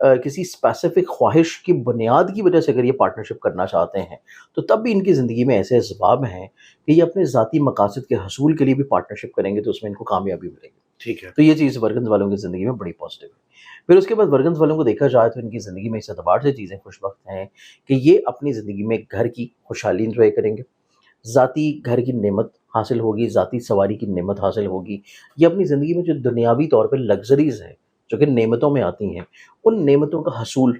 کسی اسپیسیفک خواہش کی بنیاد کی وجہ سے اگر یہ پارٹنرشپ کرنا چاہتے ہیں تو تب بھی ان کی زندگی میں ایسے اسباب ہیں کہ یہ اپنے ذاتی مقاصد کے حصول کے لیے بھی پارٹنرشپ کریں گے تو اس میں ان کو کامیابی ملے گی. ٹھیک ہے. تو یہ چیز ورگنز والوں کی زندگی میں بڑی پازیٹیو ہے. پھر اس کے بعد ورگنز والوں کو دیکھا جائے تو ان کی زندگی میں اس اعتبار سے چیزیں خوش بخت ہیں کہ یہ اپنی زندگی میں گھر کی خوشحالی انجوائے کریں گے, ذاتی گھر کی نعمت حاصل ہوگی, ذاتی سواری کی نعمت حاصل ہوگی. یہ اپنی زندگی میں جو دنیاوی طور پہ لگژریز ہیں جو کہ نعمتوں میں آتی ہیں ان نعمتوں کا حصول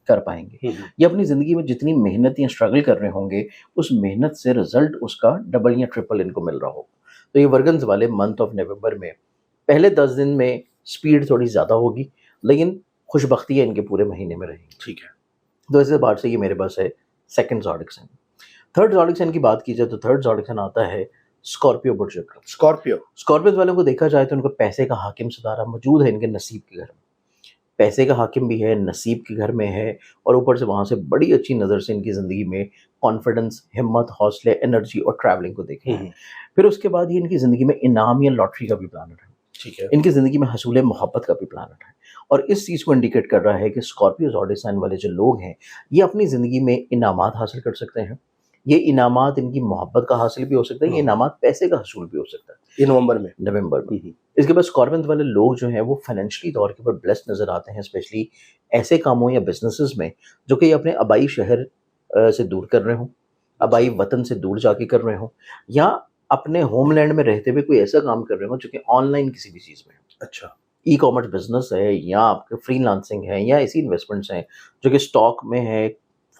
کر پائیں گے. یہ اپنی زندگی میں جتنی محنت یا اسٹرگل کر رہے ہوں گے اس محنت سے رزلٹ اس کا ڈبل یا ٹرپل ان کو مل رہا ہوگا. تو یہ ورگنز والے منتھ آف نومبر میں پہلے 10 دن میں سپیڈ تھوڑی زیادہ ہوگی لیکن خوش بختیاں ان کے پورے مہینے میں رہیں گی. ٹھیک ہے. تو اس اعتبار سے یہ میرے پاس ہے second zodiac sign. Third zodiac sign کی بات کی جائے تو تھرڈ زوڈک سائن آتا ہے اسکارپیو برج اکرم. اسکارپیو والوں کو دیکھا جائے تو ان کو پیسے کا حاکم ستارہ موجود ہے ان کے نصیب کے گھر میں. پیسے کا حاکم بھی ہے, نصیب کے گھر میں ہے, اور اوپر سے وہاں سے بڑی اچھی نظر سے ان کی زندگی میں کانفیڈنس, ہمت, حوصلے, انرجی اور ٹریولنگ کو دیکھیں. پھر اس کے بعد یہ ان کی زندگی میں انعام یا لاٹری کا بھی پلانٹ ہے. ٹھیک ہے. ان کی زندگی میں حصول محبت کا بھی پلانٹ ہے, اور اس چیز کو انڈیکیٹ کر رہا ہے کہ اسکارپیو زوڈک سائن والے جو لوگ ہیں یہ اپنی زندگی میں انعامات حاصل کر سکتے ہیں. یہ انعامات ان کی محبت کا حاصل بھی ہو سکتا ہے, یہ انعامات پیسے کا حصول بھی ہو سکتا ہے نومبر میں. اس کے بعد اسکارپیو والے لوگ جو ہیں وہ فائنینشلی طور کے اوپر بلیسڈ نظر آتے ہیں, اسپیشلی ایسے کاموں یا بزنسز میں جو کہ یہ اپنے آبائی شہر سے دور کر رہے ہوں, آبائی وطن سے دور جا کے کر رہے ہوں, یا اپنے ہوم لینڈ میں رہتے ہوئے کوئی ایسا کام کر رہے ہوں جو کہ آن لائن کسی بھی چیز میں. اچھا. ای کامرس بزنس ہے, یا آپ کے فری لانسنگ ہے, یا ایسی انویسٹمنٹس ہیں جو کہ اسٹاک میں ہے,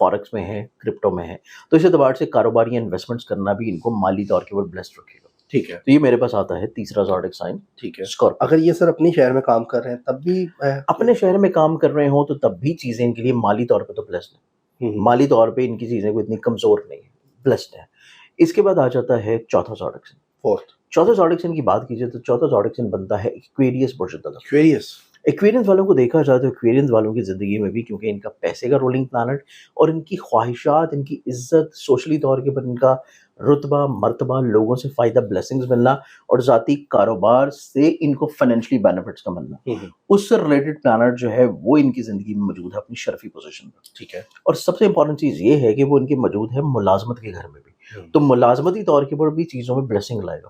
فارکس میں ہے, کرپٹو میں ہے. تو اس اعتبار سے کاروباری انویسٹمنٹس کرنا بھی ان کو مالی طور کے اوپر بلیسڈ رکھے گا. ٹھیک ہے. تو یہ میرے پاس آتا ہے تیسرا زوڈک سائن. ٹھیک ہے. اسکارپیو. اگر یہ سر اپنے شہر میں کام کر رہے ہیں تب بھی اپنے شہر میں کام کر رہے ہوں تو تب بھی چیزیں ان کے لیے مالی طور پہ تو بلیسڈ ہیں, مالی طور پہ ان کی چیزیں کوئی اتنی کمزور نہیں ہیں, بلیسڈ ہیں. اس کے بعد آ جاتا ہے چوتھا زوڈک سائن. چوتھا زوڈک سائن کی بات کیجیے تو چوتھا زوڈک سائن بنتا ہے ایکویریس برج الدلو. ایکویرینس والوں کو دیکھا جائے تو ایکویرینس والوں کی زندگی میں بھی کیونکہ ان کا پیسے کا رولنگ پلانٹ اور ان کی خواہشات, ان کی عزت, سوشلی طور کے پر ان کا رتبہ, مرتبہ, لوگوں سے فائدہ, بلیسنگز ملنا, اور ذاتی کاروبار سے ان کو فائنینشلی بینیفٹس کا ملنا, اس سے ریلیٹڈ پلانٹ جو ہے وہ ان کی زندگی میں موجود ہے اپنی شرفی پوزیشن پر. ٹھیک ہے. اور سب سے امپورٹنٹ چیز یہ ہے کہ وہ ان کی موجود ہے ملازمت کے گھر میں بھی, تو ملازمتی طور کے اوپر بھی چیزوں میں بلیسنگ لائے گا,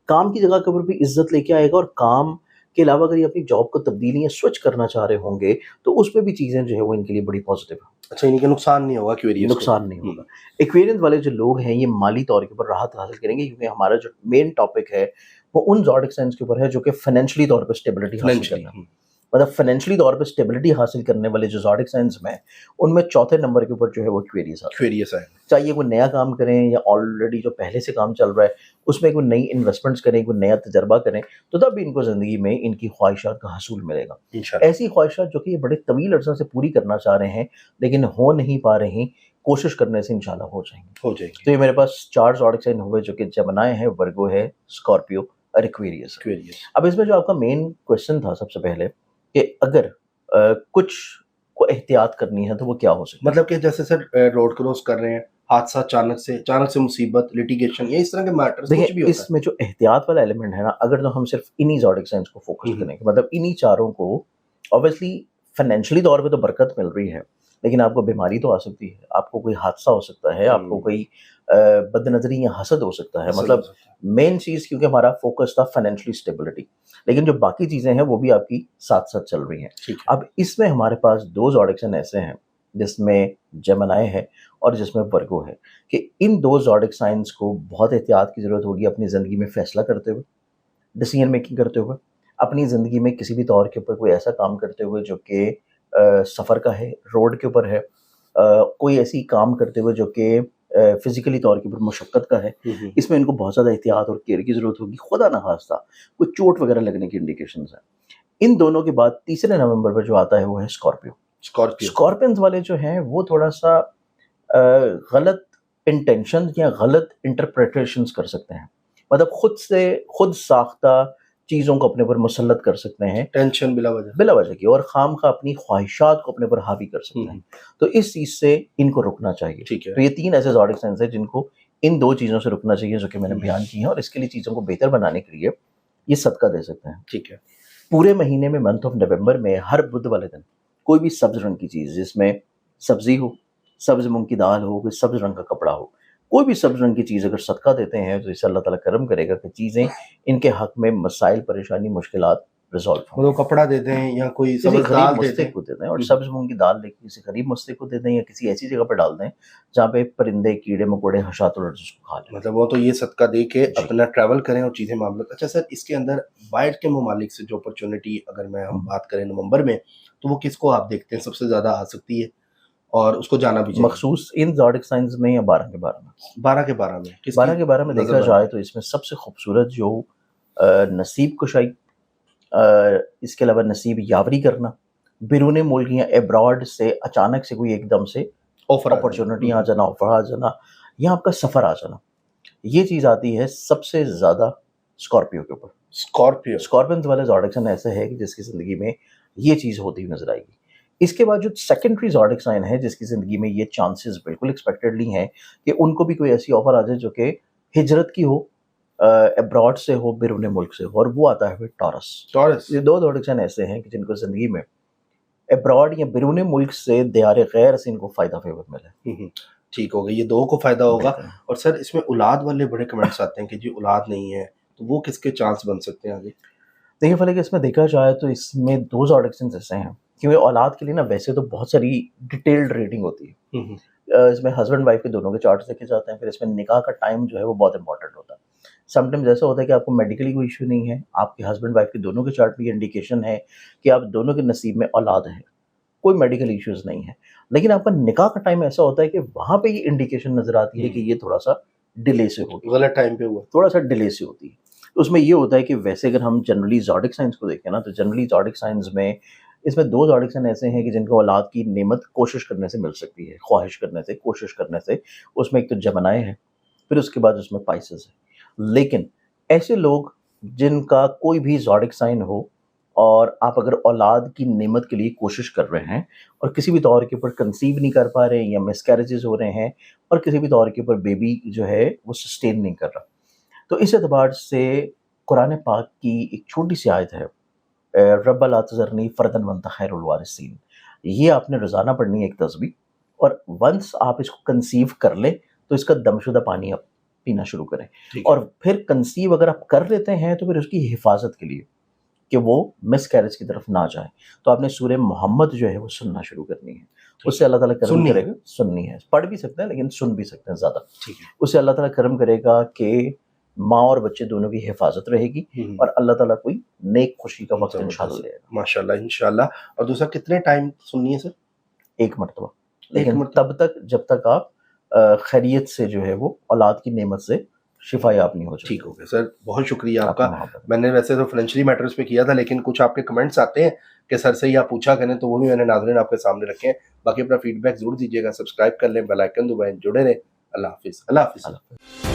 کام کی جگہ کے اوپر بھی عزت لے کے آئے گا, اور کام کے علاوہ اگر یہ اپنی جاب کو تبدیلی یا سوئچ کرنا چاہ رہے ہوں گے تو اس میں بھی چیزیں جو ہے وہ ان کے لیے بڑی پازیٹیو ہیں. اچھا, ان کے نقصان نہیں ہوگا, نقصان نہیں ہوگا. ایکویرینس والے جو لوگ ہیں یہ مالی طور کے اوپر راحت حاصل کریں گے, کیونکہ ہمارا جو مین ٹاپک ہے وہ ان زوڈک سائنس کے اوپر ہے جو کہ فائنینشلی طور پہ اسٹیبلٹی حاصل کرنا, مطلب فائنینشلی طور پہ اسٹیبلٹی حاصل کرنے والے جو زوڈک سائنس میں ان میں چوتھے نمبر کے اوپر جو ہے وہ ایکویریس ہے. چاہیے وہ نیا کام کریں یا آلریڈی جو پہلے سے کام چل رہا ہے اس میں کوئی نئی انویسٹمنٹس کریں, کوئی نیا تجربہ کریں, تو تب بھی ان کو زندگی میں ان کی خواہشات کا حصول ملے گا. ایسی خواہشات جو کہ یہ بڑے طویل عرصہ سے پوری کرنا چاہ رہے ہیں لیکن ہو نہیں پا رہی, کوشش کرنے سے انشاءاللہ ہو جائیں گے. تو یہ میرے پاس 4 زوڈک سائن ہوئے جو کہ جمنائے ہیں, ورگو ہے, اسکارپیو اور ایکویریس. اب اس میں جو آپ کا مین کوشچن تھا سب سے پہلے کہ اگر کچھ کو احتیاط کرنی ہے تو وہ کیا ہو سکتا ہے, مطلب کہ جیسے سر روڈ کراس کر رہے ہیں, حادثہ اچانک سے مصیبت, لٹیگیشن, یا اس طرح کے میٹرز کچھ بھی ہوتا ہے. اس میں جو احتیاط والا ایلیمنٹ ہے نا, اگر تو ہم صرف انہی زوڈک سائنس کو فوکس کریں گے, مطلب انہی چاروں کو, اوبویسلی فائنینشلی طور پہ تو برکت مل رہی ہے لیکن آپ کو بیماری تو آ سکتی ہے, آپ کو کوئی حادثہ ہو سکتا ہے, آپ کو کوئی بد نظری یا حسد ہو سکتا ہے. مطلب مین چیز کیونکہ ہمارا فوکس تھا فائنینشلی اسٹیبلٹی, لیکن جو باقی چیزیں ہیں وہ بھی آپ کی ساتھ ساتھ چل رہی ہیں. اب اس میں ہمارے پاس 2 زوڈک سائن ایسے ہیں جس میں جمنائے ہے اور جس میں ورگو ہے, کہ ان 2 زوڈک سائنس کو بہت احتیاط کی ضرورت ہوگی اپنی زندگی میں فیصلہ کرتے ہوئے, ڈیسیژن میکنگ کرتے ہوئے, اپنی زندگی میں کسی بھی طور کے اوپر کوئی ایسا کام کرتے ہوئے جو کہ سفر کا ہے, روڈ کے اوپر ہے, کوئی ایسی کام کرتے ہوئے جو کہ فزیکلی طور کے اوپر مشقت کا ہے. اس میں ان کو بہت زیادہ احتیاط اور کیئر کی ضرورت ہوگی, خدا نخواستہ کوئی چوٹ وغیرہ لگنے کی انڈیکیشنز ہیں. ان دونوں کے بعد تیسرے نومبر پر جو آتا ہے وہ ہے اسکارپیو. اسکارپینز والے جو ہیں وہ تھوڑا سا غلط انٹینشن یا غلط انٹرپریٹیشنز کر سکتے ہیں, مطلب خود ساختہ چیزوں کو اپنے پر مسلط کر سکتے ہیں, ٹینشن بلا وجہ کی, اور خام خواہ اپنی خواہشات کو اپنے پر حاوی کر سکتے ہیں. تو اس چیز سے ان کو رکنا چاہیے. تو یہ 3 ایسے زوڈک سائنس ہیں جن کو ان 2 چیزوں سے رکنا چاہیے جو کہ میں نے بیان کی ہیں, اور اس کے لیے چیزوں کو بہتر بنانے کے لیے یہ صدقہ دے سکتے ہیں. ٹھیک ہے. پورے مہینے میں منتھ آف نومبر میں ہر بدھ والے دن کوئی بھی سبز رنگ کی چیز جس میں سبزی ہو، سبز مونگ کی دال ہو، کوئی سبز رنگ کا کپڑا ہو، کوئی بھی سبز رنگ کی چیز اگر صدقہ دیتے ہیں تو اس سے اللہ تعالیٰ کرم کرے گا کہ چیزیں ان کے حق میں مسائل، پریشانی، مشکلات ریزالو ہوں. وہ کپڑا دے دیں یا کوئی کسی سبز غریب دال دے دیں. مستحق کو دے دیں، اور سبز مونگ کی دال لے کے کسی غریب مستحق کو دے دیں یا کسی ایسی جگہ پر ڈال دیں جہاں پہ پرندے، کیڑے مکوڑے، حشرات اور اس کو کھا لیں. مطلب وہ تو یہ صدقہ دے کے اپنا ٹریول کریں اور چیزیں معاملات. اچھا سر، اس کے اندر باہر کے ممالک سے جو اپرچونٹی اگر میں ہم بات کریں نومبر میں، تو وہ کس کو آپ دیکھتے ہیں سب سے زیادہ آ سکتی ہے اور اس کو جانا بھی چاہیے؟ مخصوص ان زوڈک سائنز میں یا 12 کے 12 میں؟ 12 کے 12 میں. 12 کے 12 میں دیکھا جائے تو اس میں سب سے خوبصورت جو نصیب کشائی، اس کے علاوہ نصیب یاوری کرنا، بیرون ملک یا ایبراڈ سے اچانک سے کوئی ایک دم سے اپرچونٹی آ جانا، آفر آ جانا، یا آپ کا سفر آ جانا، یہ چیز آتی ہے سب سے زیادہ اسکارپیو کے اوپر. اسکارپینز والے زوڈک سائن ایسے ہے کہ جس کی زندگی میں یہ چیز ہوتی ہوئی نظر آئے گی. اس کے بعد جو سیکنڈری زوڈک سائن ہے جس کی زندگی میں یہ چانسز بالکل ایکسپیکٹڈلی ہیں کہ ان کو بھی کوئی ایسی آفر آ جائے جو کہ ہجرت کی ہو، ابراڈ سے ہو، بیرون ملک سے ہو، اور وہ آتا ہے ٹورس. یہ 2 زوڈک سائن ایسے ہیں کہ جن کو زندگی میں ابراڈ یا بیرون ملک سے دیار غیر سے ان کو فائدہ فیور ملے. ٹھیک ہوگا، یہ 2 کو فائدہ ہوگا. اور سر اس میں اولاد والے بڑے کمنٹس آتے ہیں کہ جی اولاد نہیں ہے، تو وہ کس کے چانس بن سکتے ہیں آگے؟ دیکھیں فلک، اس میں دیکھا جائے تو اس میں 2 زوڈک سائنز ایسے ہیں کیونکہ اولاد کے لیے نا ویسے تو بہت ساری ڈیٹیلڈ ریٹنگ ہوتی ہے. اس میں ہسبینڈ وائف کے دونوں کے چارٹس دیکھے جاتے ہیں. پھر اس میں نکاح کا ٹائم جو ہے وہ بہت امپورٹنٹ ہوتا ہے. سم ٹائمز ایسا ہوتا ہے کہ آپ کو میڈیکلی کوئی ایشو نہیں ہے، آپ کے ہسبینڈ وائف کے دونوں کے چارٹ میں یہ انڈیکیشن ہے کہ آپ دونوں کے نصیب میں اولاد ہے، کوئی میڈیکل ایشوز نہیں ہے، لیکن آپ کا نکاح کا ٹائم ایسا ہوتا ہے کہ وہاں پہ یہ انڈیکیشن نظر آتی ہے کہ یہ تھوڑا سا ڈیلے سے ہوگی، غلط ٹائم پہ ہوا، تھوڑا سا ڈیلے سے ہوتی ہے. اس میں یہ ہوتا ہے کہ ویسے اگر ہم جنرلی زوڈک سائنس کو دیکھیں نا تو جنرلی زوڈک سائنس میں اس میں 2 زوڈک سائن ایسے ہیں کہ جن کو اولاد کی نعمت کوشش کرنے سے مل سکتی ہے، خواہش کرنے سے، کوشش کرنے سے. اس میں ایک تو جمنائے ہیں، پھر اس کے بعد اس میں پائسز ہے. لیکن ایسے لوگ جن کا کوئی بھی زوڈک سائن ہو اور آپ اگر اولاد کی نعمت کے لیے کوشش کر رہے ہیں اور کسی بھی طور کے اوپر کنسیو نہیں کر پا رہے ہیں یا مس کیریجز ہو رہے ہیں اور کسی بھی طور کے اوپر بیبی جو ہے وہ سسٹین نہیں کر رہا، تو اس اعتبار سے قرآن پاک کی ایک چھوٹی سی آیت ہے، رب لا تذرنی فردن وانت خیر الوارثین. یہ آپ نے روزانہ پڑھنی ہے ایک تسبیح، اور ونس آپ اس کو کنسیو کر لیں تو اس کا دم شدہ پانی آپ پینا شروع کریں. اور پھر کنسیو اگر آپ کر لیتے ہیں تو پھر اس کی حفاظت کے لیے کہ وہ مس کیریج کی طرف نہ جائے تو آپ نے سورہ محمد جو ہے وہ سننا شروع کرنی ہے. اس سے اللہ تعالیٰ کرم کرے گا، سننی ہے، پڑھ بھی سکتے ہیں لیکن سن بھی سکتے ہیں زیادہ. اس سے اللہ تعالیٰ کرم کرے گا کہ ماں اور بچے دونوں کی حفاظت رہے گی اور اللہ تعالیٰ کوئی نیک خوشی کا وقت انشاءاللہ لے گا. ماشاءاللہ، انشاءاللہ. اور دوسرا کتنے ٹائم سننی ہے سر؟ 1 مرتبہ، لیکن تب تک جب تک آپ خیریت سے جو ہے وہ اولاد کی نعمت سے شفا یاب نہیں ہو جائے. ٹھیک ہو گیا سر، بہت شکریہ آپ کا. میں نے ویسے تو فائنینشلی میٹرز پہ کیا تھا لیکن کچھ آپ کے کمنٹس آتے ہیں کہ سر سے آپ پوچھا کریں تو وہ بھی میں نے ناظرین آپ کے سامنے رکھے ہیں. باقی اپنا فیڈ بیک ضرور دیجیے گا، سبسکرائب کر لیں، بیل آئکن دبائیں، جڑے رہیں. اللہ حافظ. اللہ حافظ.